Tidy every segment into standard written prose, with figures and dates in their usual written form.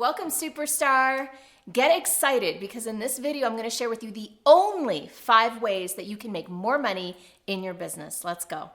Welcome, superstar. Get excited because in this video, I'm going to share with you the only 5 ways that you can make more money in your business. Let's go.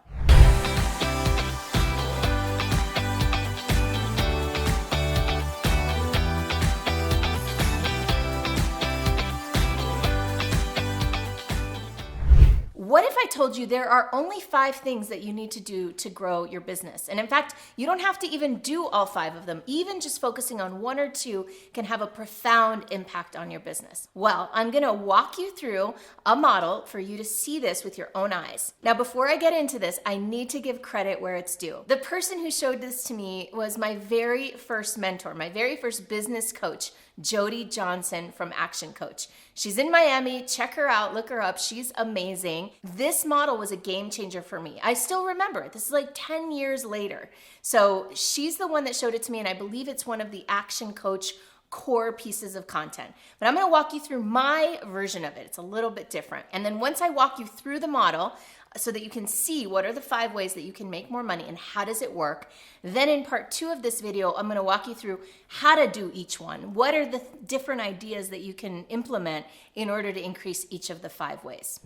What if I told you there are only 5 things that you need to do to grow your business? And in fact, you don't have to even do all 5 of them. Even just focusing on 1 or 2 can have a profound impact on your business. Well, I'm gonna walk you through a model for you to see this with your own eyes. Now, before I get into this, I need to give credit where it's due. The person who showed this to me was my very first mentor, my very first business coach, Jody Johnson from Action Coach. She's in Miami. Check her out, look her up. She's amazing. This model was a game changer for me. I still remember it. This is like 10 years later. So she's the one that showed it to me, and I believe it's one of the Action Coach core pieces of content. But I'm gonna walk you through my version of it. It's a little bit different. And then once I walk you through the model, so that you can see what are the 5 ways that you can make more money and how does it work. Then in part 2 of this video, I'm gonna walk you through how to do each one. What are the different ideas that you can implement in order to increase each of the 5 ways?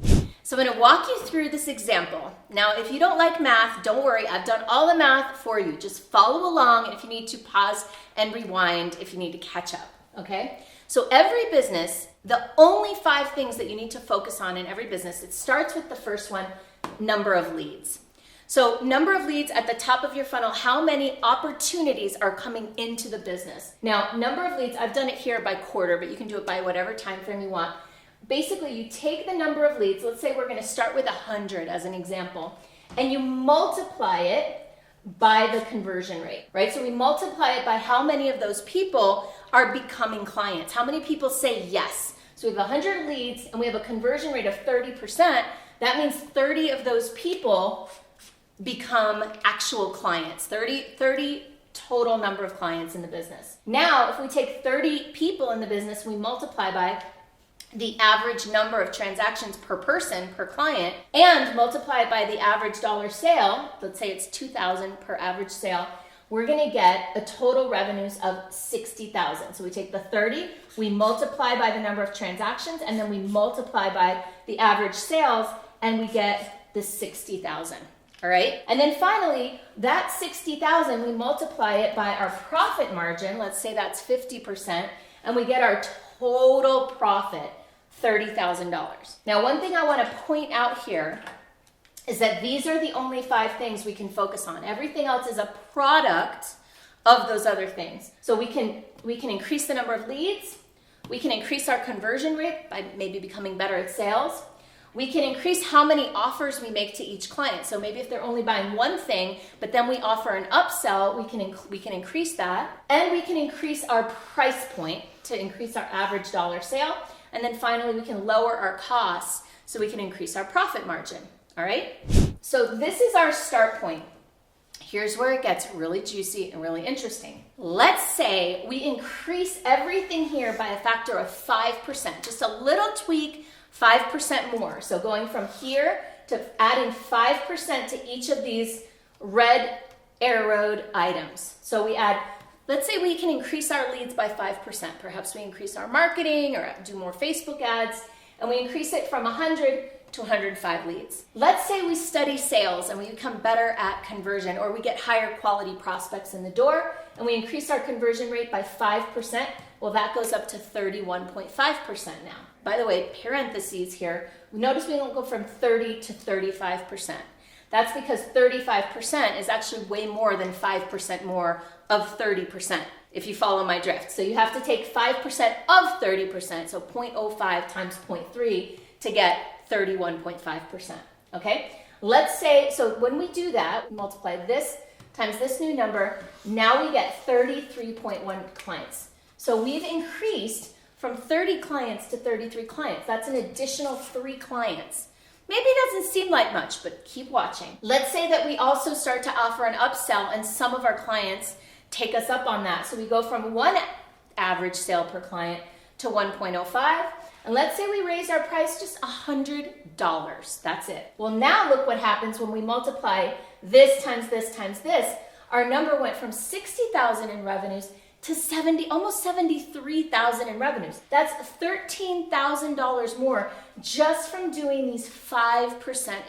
So I'm gonna walk you through this example. Now, if you don't like math, don't worry, I've done all the math for you. Just follow along, and if you need to, pause and rewind if you need to catch up, okay? So every business, the only 5 things that you need to focus on in every business, it starts with the first one, number of leads. So number of leads at the top of your funnel, how many opportunities are coming into the business? Now, number of leads, I've done it here by quarter, but you can do it by whatever time frame you want. Basically, you take the number of leads, let's say we're gonna start with 100 as an example, and you multiply it by the conversion rate, right? So we multiply it by how many of those people are becoming clients. How many people say yes? So we have 100 leads and we have a conversion rate of 30%. That means 30 of those people become actual clients, 30 total number of clients in the business. Now, if we take 30 people in the business, we multiply by the average number of transactions per person, per client, and multiply it by the average dollar sale, let's say it's $2,000 per average sale, we're gonna get a total revenues of $60,000. So we take the 30, we multiply by the number of transactions, and then we multiply by the average sales, and we get the 60,000. All right? And then finally, that 60,000, we multiply it by our profit margin, let's say that's 50%, and we get our total profit, $30,000. Now, one thing I want to point out here is that these are the only 5 things we can focus on. Everything else is a product of those other things. So we can increase the number of leads, we can increase our conversion rate by maybe becoming better at sales. We can increase how many offers we make to each client. So maybe if they're only buying one thing, but then we offer an upsell, we can increase that. And we can increase our price point to increase our average dollar sale. And then finally, we can lower our costs so we can increase our profit margin. All right? So this is our start point. Here's where it gets really juicy and really interesting. Let's say we increase everything here by a factor of 5%, just a little tweak, 5% more. So going from here to adding 5% to each of these red arrowed items. So we add, let's say we can increase our leads by 5%. Perhaps we increase our marketing or do more Facebook ads, and we increase it from 100 to 105 leads. Let's say we study sales and we become better at conversion, or we get higher quality prospects in the door and we increase our conversion rate by 5%. Well, that goes up to 31.5% now. By the way, parentheses here, notice we don't go from 30 to 35%. That's because 35% is actually way more than 5% more of 30%, if you follow my drift. So you have to take 5% of 30%, so 0.05 times 0.3 to get 31.5%, okay? Let's say, so when we do that, multiply this times this new number, now we get 33.1 clients. So we've increased from 30 clients to 33 clients. That's an additional 3 clients. Maybe it doesn't seem like much, but keep watching. Let's say that we also start to offer an upsell and some of our clients take us up on that. So we go from 1 average sale per client to 1.05. And let's say we raise our price just $100. That's it. Well, now look what happens when we multiply this times this times this. Our number went from 60,000 in revenues to almost $73,000 in revenues. That's $13,000 more just from doing these 5%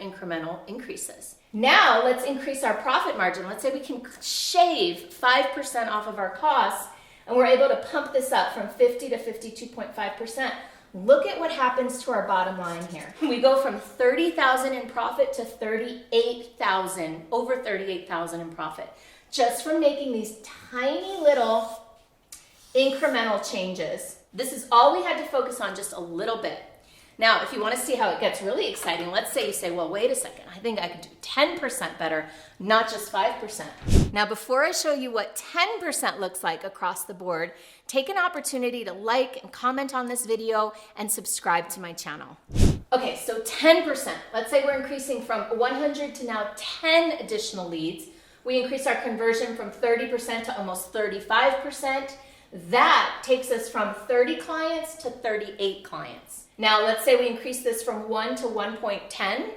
incremental increases. Now let's increase our profit margin. Let's say we can shave 5% off of our costs and we're able to pump this up from 50 to 52.5%. Look at what happens to our bottom line here. We go from $30,000 in profit to $38,000, over $38,000 in profit, just from making these tiny little incremental changes. This is all we had to focus on, just a little bit. Now, if you want to see how it gets really exciting, let's say you say, well, wait a second, I think I could do 10% better, not just 5%. Now, before I show you what 10% looks like across the board, take an opportunity to like and comment on this video and subscribe to my channel. Okay, so 10%. Let's say we're increasing from 100 to now 10 additional leads. We increase our conversion from 30% to almost 35%. That takes us from 30 clients to 38 clients. Now, let's say we increase this from 1 to 1.10,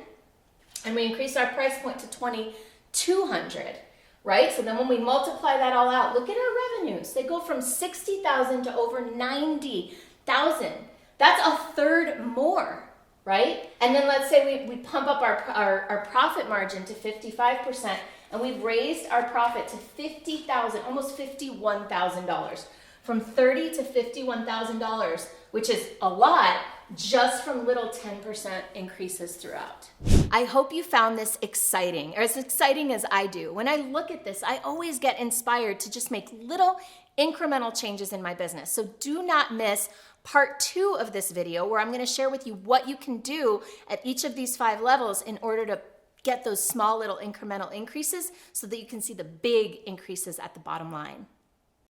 and we increase our price point to $2,200, right? So then when we multiply that all out, look at our revenues. They go from $60,000 to over $90,000. That's a third more, right? And then let's say we pump up our profit margin to 55%, and we've raised our profit to $50,000, almost $51,000. From $30,000 to $51,000, which is a lot, just from little 10% increases throughout. I hope you found this exciting, or as exciting as I do. When I look at this, I always get inspired to just make little incremental changes in my business. So do not miss part 2 of this video, where I'm going to share with you what you can do at each of these 5 levels in order to get those small little incremental increases so that you can see the big increases at the bottom line.